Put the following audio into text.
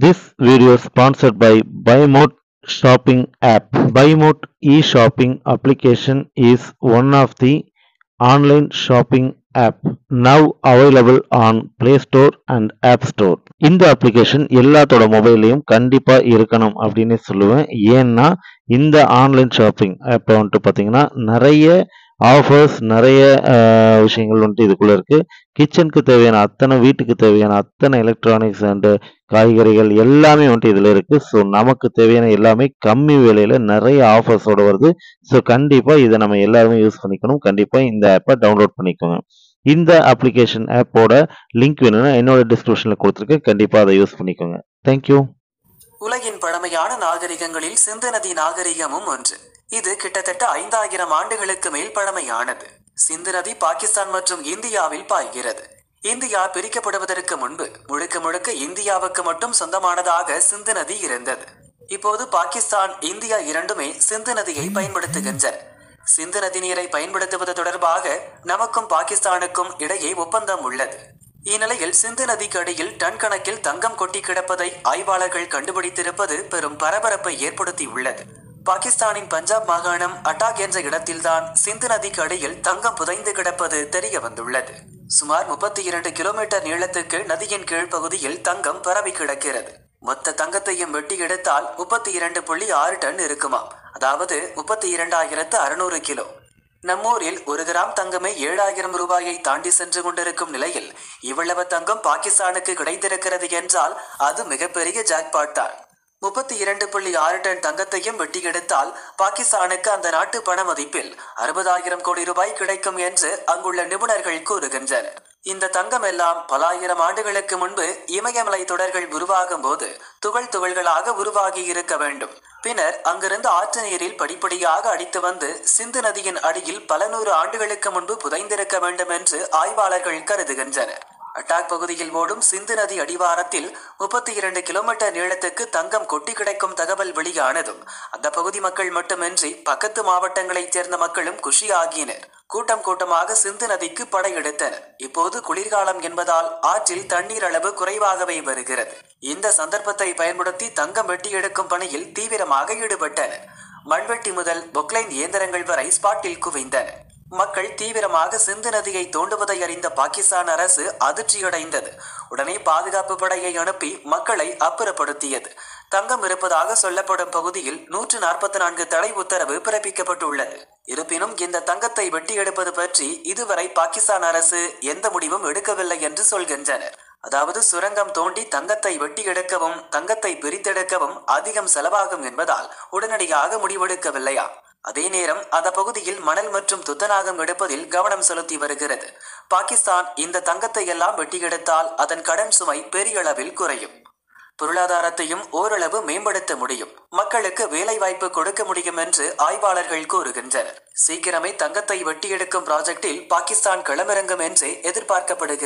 This video is sponsored by BuyMote shopping app. BuyMote e-shopping application is one of the online shopping app now available on Play Store and App Store. இந்த application எல்லாத்தோட மொபைல்லையும் கண்டிப்பா இருக்கணும் அப்படின்னு சொல்லுவேன். ஏன்னா இந்த online shopping app வந்துட்டு பார்த்தீங்கன்னா நிறைய ஆஃபர்ஸ் நிறைய விஷயங்கள் வந்துட்டு இதுக்குள்ள இருக்கு. கிச்சனுக்கு தேவையான அத்தனை வீட்டுக்கு தேவையான அத்தனை எலக்ட்ரானிக்ஸ் அண்ட் காய்கறிகள் எல்லாமே வந்துட்டு இதில் இருக்குது. ஸோ நமக்கு தேவையான எல்லாமே கம்மி விலையில் நிறைய ஆஃபர்ஸோடு வருது. ஸோ கண்டிப்பாக இதை நம்ம எல்லாருமே யூஸ் பண்ணிக்கணும். கண்டிப்பாக இந்த ஆப்பை டவுன்லோட் பண்ணிக்கோங்க. இந்த அப்ளிகேஷன் ஆப்போட லிங்க் வேணும்னா என்னோட டிஸ்கிரிப்ஷனில் கொடுத்துருக்கேன். கண்டிப்பாக அதை யூஸ் பண்ணிக்கோங்க. தேங்க்யூ. உலகின் பழமையான நாகரிகங்களில் சிந்து நதி நாகரிகமும் ஒன்று. இது கிட்டத்தட்ட 5000 ஆண்டுகளுக்கு மேல் பழமையானது. சிந்து நதி பாகிஸ்தான் மற்றும் இந்தியாவில் பாய்கிறது. இந்தியா பிரிக்கப்படுவதற்கு முன்பு முழுக்க முழுக்க இந்தியாவுக்கு மட்டும் சொந்தமானதாக சிந்து நதி இருந்தது. இப்போது பாகிஸ்தான் இந்தியா இரண்டுமே சிந்து நதியை பயன்படுத்துகின்றன. சிந்து நதி நீரை பயன்படுத்துவது தொடர்பாக நமக்கும் பாகிஸ்தானுக்கும் இடையே ஒப்பந்தம் உள்ளது. இந்நிலையில் சிந்து நதிக்கு அடியில் டன் கணக்கில் தங்கம் கொட்டி கிடப்பதை ஆய்வாளர்கள் கண்டுபிடித்திருப்பது பெரும் பரபரப்பை ஏற்படுத்தியுள்ளது. பாகிஸ்தானின் பஞ்சாப் மாகாணம் அட்டாக் என்ற இடத்தில்தான் சிந்து நதிக்கு அடியில் தங்கம் புதைந்து கிடப்பது தெரிய வந்துள்ளது. சுமார் 32 கிலோமீட்டர் நீளத்துக்கு நதியின் கீழ்ப்பகுதியில் தங்கம் பரவி கிடக்கிறது. மொத்த தங்கத்தையும் வெட்டி எடுத்தால் 32.6 டன் இருக்குமாம். அதாவது 32,600 கிலோ. நம்மூரில் 1 கிராம் தங்கமே 7000 ரூபாயை தாண்டி சென்று கொண்டிருக்கும் நிலையில் இவ்வளவு தங்கம் பாகிஸ்தானுக்கு கிடைத்திருக்கிறது என்றால் அது மிகப்பெரிய ஜாக்பாட் தான். 32.6 டன் தங்கத்தையும் வெட்டி எடுத்தால் பாகிஸ்தானுக்கு அந்த நாட்டு பண மதிப்பில் 60,000 கோடி ரூபாய் கிடைக்கும் என்று அங்குள்ள நிபுணர்கள் கூறுகின்றனர். இந்த தங்கம் எல்லாம் பல ஆயிரம் ஆண்டுகளுக்கு முன்பு இமயமலை தொடர்கள் உருவாகும் போது துகள் துகள்களாக உருவாகி இருக்க வேண்டும். பின்னர் அங்கிருந்து ஆற்று நீரில் படிப்படியாக அடித்து வந்து சிந்து நதியின் அடியில் பல 100 ஆண்டுகளுக்கு முன்பு புதைந்திருக்க வேண்டும் என்று ஆய்வாளர்கள் கருதுகின்றனர். அட்டாக் பகுதியில் ஓடும் சிந்து நதி அடிவாரத்தில் 32 கிலோமீட்டர் நீளத்துக்கு தங்கம் கொட்டி கிடைக்கும் தகவல் வெளியானதும் அந்த பகுதி மக்கள் மட்டுமின்றி பக்கத்து மாவட்டங்களைச் சேர்ந்த மக்களும் குஷியாகினர். கூட்டம் கூட்டமாக சிந்து நதிக்கு படையெடுத்தனர். இப்போது குளிர்காலம் என்பதால் ஆற்றில் தண்ணீர் அளவு குறைவாகவே வருகிறது. இந்த சந்தர்ப்பத்தை பயன்படுத்தி தங்கம் வெட்டி எடுக்கும் பணியில் தீவிரமாக ஈடுபட்டனர். மண்வெட்டி முதல் பொக்லைன் இயந்திரங்கள் வரை ஸ்பாட்டில் குவிந்தன. மக்கள் தீவிரமாக சிந்து நதியை தோண்டுவதை அறிந்த பாகிஸ்தான் அரசு அதிர்ச்சியடைந்தது. உடனே பாதுகாப்பு படையை அனுப்பி மக்களை அப்புறப்படுத்தியது. தங்கம் இருப்பதாக சொல்லப்படும் பகுதியில் 144 தடை உத்தரவு பிறப்பிக்கப்பட்டுள்ளது. இருப்பினும் இந்த தங்கத்தை வெட்டி எடுப்பது பற்றி இதுவரை பாகிஸ்தான் அரசு எந்த முடிவும் எடுக்கவில்லை என்று சொல்கின்றனர். அதாவது சுரங்கம் தோண்டி தங்கத்தை வெட்டி எடுக்கவும் தங்கத்தை பிரித்தெடுக்கவும் அதிகம் செலவாகும் என்பதால் உடனடியாக முடிவெடுக்கவில்லையா. அதே நேரம் அந்த பகுதியில் மணல் மற்றும் துத்தநாகம் எடுப்பதில் கவனம் செலுத்தி வருகிறது. பாகிஸ்தான் இந்த தங்கத்தை எல்லாம் வெட்டி எடுத்தால் அதன் கடன் சுமை பெரிய அளவில் குறையும். பொருளாதாரத்தையும் ஓரளவு மேம்படுத்த முடியும். மக்களுக்கு வேலை வாய்ப்பு கொடுக்க முடியும் என்று ஆய்வாளர்கள் கூறுகின்றனர். சீக்கிரமே தங்கத்தை வெட்டி எடுக்கும் ப்ராஜெக்டில் பாகிஸ்தான் களமிறங்கும் என்றே எதிர்பார்க்கப்படுகிறது.